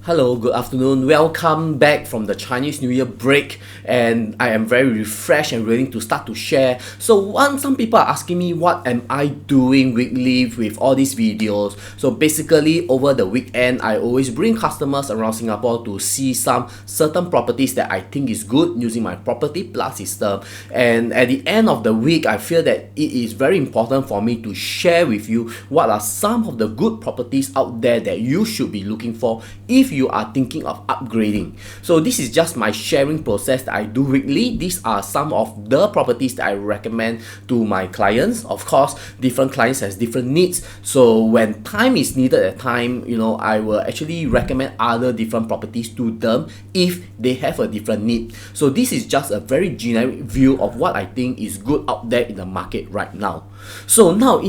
Hello, good afternoon. Welcome back from the Chinese New Year break, and I am very refreshed and ready to start to share. So some people are asking me what am I doing weekly with all these videos. So basically over the weekend, I always bring customers around Singapore to see some certain properties that I think is good using my Property P.L.U.S system. And at the end of the week, I feel that it is very important for me to share with you what are some of the good properties out there that you should be looking for if you are thinking of upgrading. So this is just my sharing process that I do weekly. These are some of the properties that I recommend to my clients. Of course, different clients has different needs. So when time is needed at time, I will actually recommend other different properties to them if they have a different need. So this is just a very generic view of what I think is good out there in the market right now. So now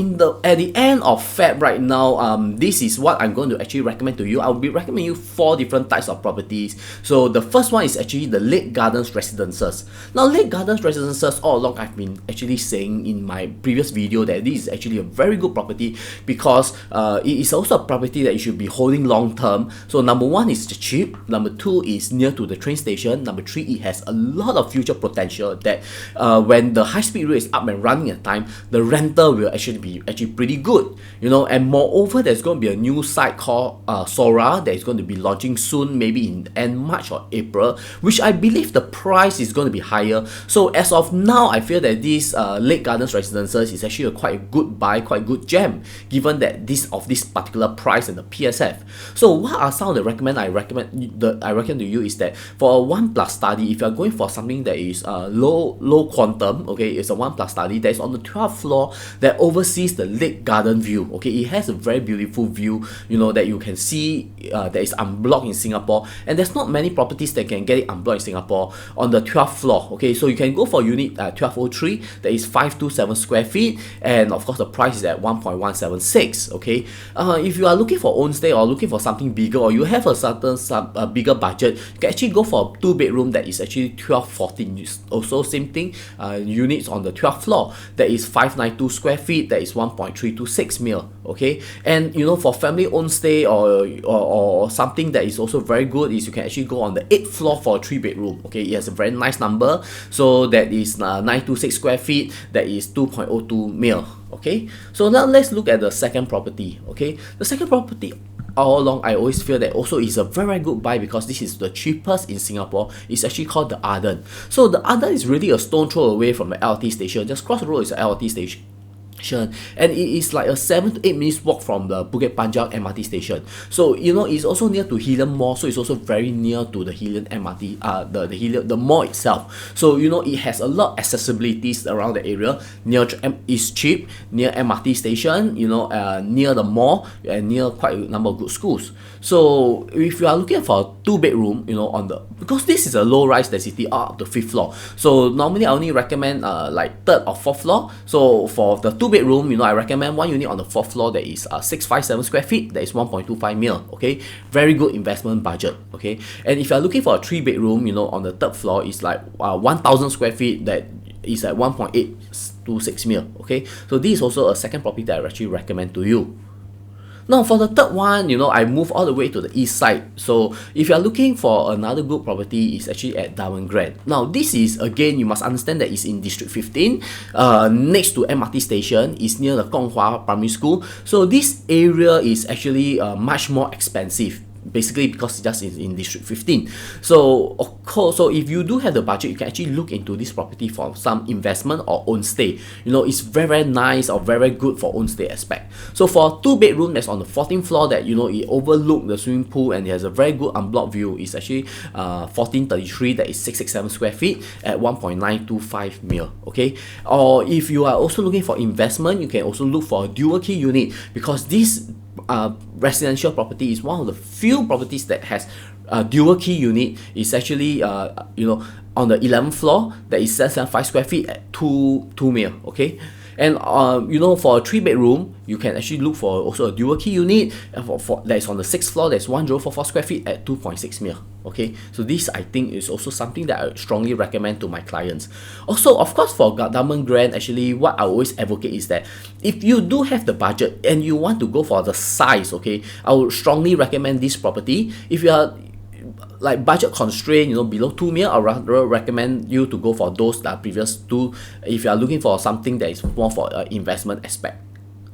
at the end of Feb right now, this is what I'm going to actually recommend to you. I'll be recommending you 4 different types of properties. So the first one is actually the Lake Gardens Residences. Now Lake Gardens Residences, all along I've been actually saying in my previous video that this is actually a very good property because it is also a property that you should be holding long term. So number 1 is cheap, number 2 is near to the train station, number 3 it has a lot of future potential that when the high speed rail is up and running at time, the rental will actually be pretty good, and moreover there's going to be a new site called Sora that is going to be launching soon, maybe in end March or April, which I believe the price is going to be higher. So as of now, I feel that this Lake Gardens Residences is actually quite a good buy, quite good gem, given that this particular price and the PSF. So what are some of the I recommend to you is that for a 1+ study, if you are going for something that is low quantum, okay, it's a 1+ study that is on the 12th floor that oversees the lake garden view. Okay, it has a very beautiful view, that you can see that is unblocked in Singapore, and there's not many properties that can get it unblocked in Singapore on the 12th floor. Okay, so you can go for unit 1203 that is 527 square feet, and of course the price is at 1.176. okay, if you are looking for own stay or looking for something bigger, or you have a certain bigger budget, you can actually go for a 2-bedroom that is actually 1214. Also same thing, units on the 12th floor that is 592 square feet, that is 1.326 mil. Okay, and for family own stay or something that is also very good is you can actually go on the 8th floor for a 3-bedroom. Okay, it has a very nice number, so that is 926 square feet, that is 2.02 mil. Okay, so now let's look at the second property. Okay, the second property, all along I always feel that also is a very good buy because this is the cheapest in Singapore. It's actually called the Arden. So the Arden is really a stone throw away from the LRT station. Just cross the road is an LRT station, and it is like a 7 to 8 minutes walk from the Bukit Panjang MRT station. So it's also near to Helium Mall, so it's also very near to the Helium MRT, the mall itself. So it has a lot of accessibilities around the area. It's cheap, near MRT station, near the mall, and near quite a number of good schools. So if you are looking for a 2-bedroom, because this is a low rise density up to 5th floor, so normally I only recommend like 3rd or 4th floor. So for the 2-bedroom, I recommend one unit on the 4th floor that is 657 square feet, that is 1.25 mil. Okay, very good investment budget. Okay, and if you are looking for a 3-bedroom, on the 3rd floor is like 1000 square feet, that is at 1.826 mil. Okay, so this is also a second property that I actually recommend to you. Now for the third one, I move all the way to the east side. So if you are looking for another good property, it's actually at Darwin Grand. Now this is, again, you must understand that it's in District 15, next to MRT station. It's near the Gonghua Primary School. So this area is actually much more expensive, basically because it just is in District 15. So of course, so if you do have the budget, you can actually look into this property for some investment or own stay. It's very nice or very good for own stay aspect. So for a 2-bedroom that's on the 14th floor that it overlook the swimming pool and it has a very good unblocked view, is actually 1433, that is 667 square feet at 1.925 mil. Okay, or if you are also looking for investment, you can also look for a dual key unit, because this residential property is one of the few properties that has a dual key unit. It's actually on the 11th floor that is 775 square feet at 2 mil. Okay, And you know, for a 3 bedroom, you can actually look for also a dual key unit that's on the 6th floor. That's 1044 square feet at 2.6 mil. Okay, so this I think is also something that I strongly recommend to my clients. Also, of course, for government grant, actually what I always advocate is that if you do have the budget and you want to go for the size, okay, I would strongly recommend this property. If you are like budget constraint, you know, below 2 mil, I rather recommend you to go for those that are previous two if you are looking for something that is more for investment aspect.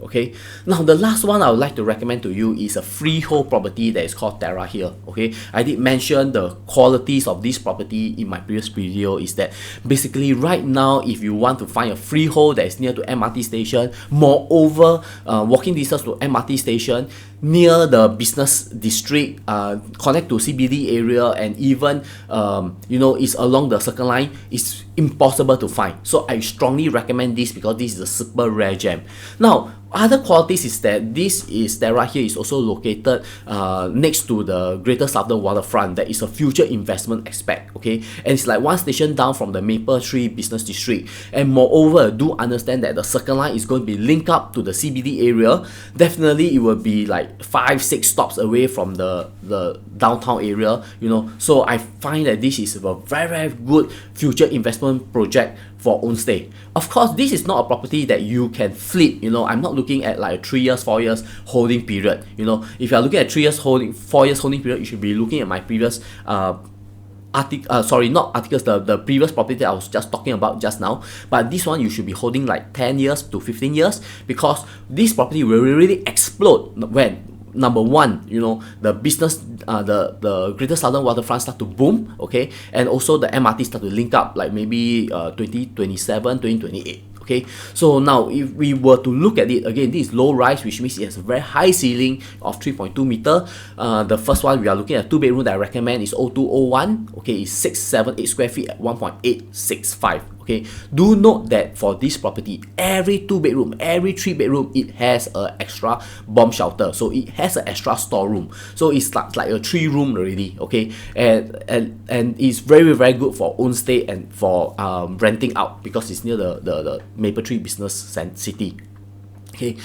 Okay, now the last one I would like to recommend to you is a freehold property that is called Terra Hill. Okay, I did mention the qualities of this property in my previous video. Is that basically right now, if you want to find a freehold that is near to MRT station, moreover walking distance to MRT station, near the business district, connect to CBD area, and even you know, is along the Circle Line, it's impossible to find. So I strongly recommend this because this is a super rare gem. Now, other qualities is that this is Terra here is also located next to the Greater Southern Waterfront. That is a future investment aspect, okay, and it's like one station down from the Maple Tree Business District. And moreover, do understand that the Circle Line is going to be linked up to the CBD area. Definitely it will be like 5-6 stops away from the downtown area, you know. So I find that this is a very, very good future investment project for own stay. Of course, this is not a property that you can flip, you know. I'm not looking at like a 3 years, 4 years holding period, you know. If you are looking at 3 years holding, 4 years holding period, you should be looking at my previous the previous property that I was just talking about just now. But this one you should be holding like 10 years to 15 years, because this property will really explode when, number one, you know, the business, the Greater Southern Waterfront start to boom, okay, and also the MRT start to link up, like maybe 2027, 2028. Okay, so now if we were to look at it again, this is low rise, which means it has a very high ceiling of 3.2 meter. The first one we are looking at 2 bedroom that I recommend is 0201. Okay, it's 678 square feet at 1.865. Okay, do note that for this property, every 2 bedroom, every 3 bedroom, it has a extra bomb shelter, so it has an extra storeroom, so it's like a 3 room already. Okay, and it's very, very good for own stay and for renting out, because it's near the Maple Tree Business City. Okay,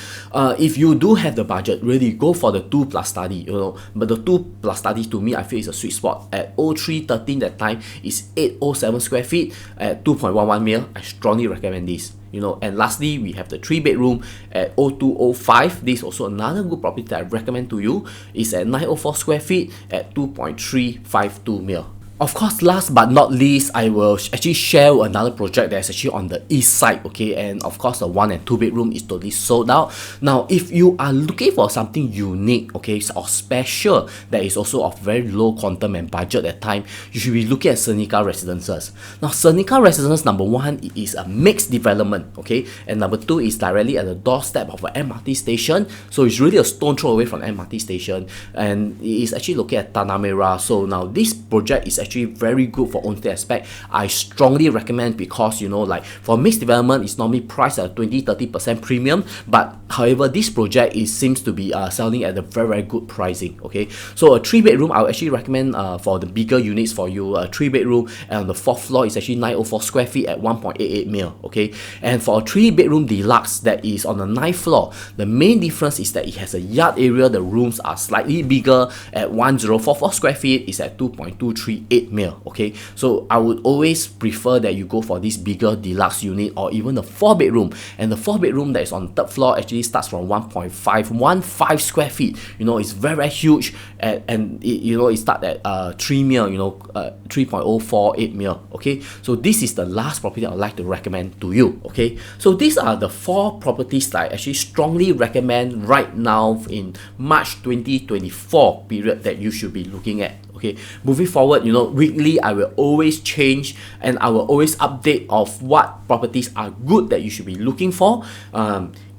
if you do have the budget, really go for the 2+ study, you know. But the 2+ study, to me, I feel is a sweet spot. At 0313 that time is 807 square feet at 2.11 mil. I strongly recommend this, you know. And lastly, we have the 3 bedroom at 0205. This is also another good property that I recommend to you. It's at 904 square feet at 2.352 mil. Of course, last but not least, I will actually share another project that's actually on the east side, okay, and of course the 1 and 2 bedroom is totally sold out. Now, if you are looking for something unique, okay, or special, that is also of very low quantum and budget at time, you should be looking at Seneca Residences. Now, Seneca Residences, number one, it is a mixed development, okay, and number two is directly at the doorstep of an MRT station, so it's really a stone throw away from the MRT station, and it is actually located at Tanah Merah. So now this project is actually very good for own stay aspect. I strongly recommend, because, you know, like for mixed development, it's normally priced at 20-30% premium, but however this project seems to be selling at a very, very good pricing. Okay, so a 3 bedroom, I would actually recommend for the bigger units for you, a 3 bedroom, and on the 4th floor is actually 904 square feet at 1.88 mil. Okay, and for a 3 bedroom deluxe that is on the 9th floor, the main difference is that it has a yard area. The rooms are slightly bigger at 1044 square feet, is at 2.238 mil. Okay, so I would always prefer that you go for this bigger deluxe unit, or even the 4 bedroom. And the 4 bedroom that is on the 3rd floor actually starts from 1.515 square feet. You know, it's very, very huge, and it, you know, it starts at 3 mil, you know, 3.048 mil. Okay, so this is the last property I would like to recommend to you. Okay, so these are the 4 properties that I actually strongly recommend right now in March 2024 period that you should be looking at. Okay, moving forward, you know, weekly I will always change, and I will always update of what properties are good that you should be looking for.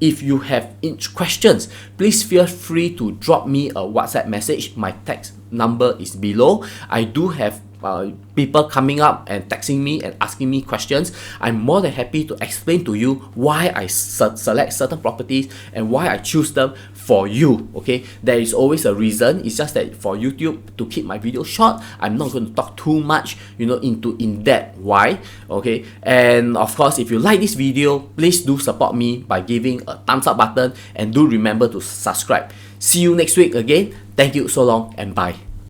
If you have questions, please feel free to drop me a WhatsApp message. My text number is below. I do have people coming up and texting me and asking me questions, I'm more than happy to explain to you why I select certain properties and why I choose them for you. Okay, there is always a reason. It's just that for YouTube, to keep my video short, I'm not going to talk too much, into in-depth why. Okay, and of course, if you like this video, please do support me by giving a thumbs up button, and do remember to subscribe. See you next week again. Thank you so long, and bye.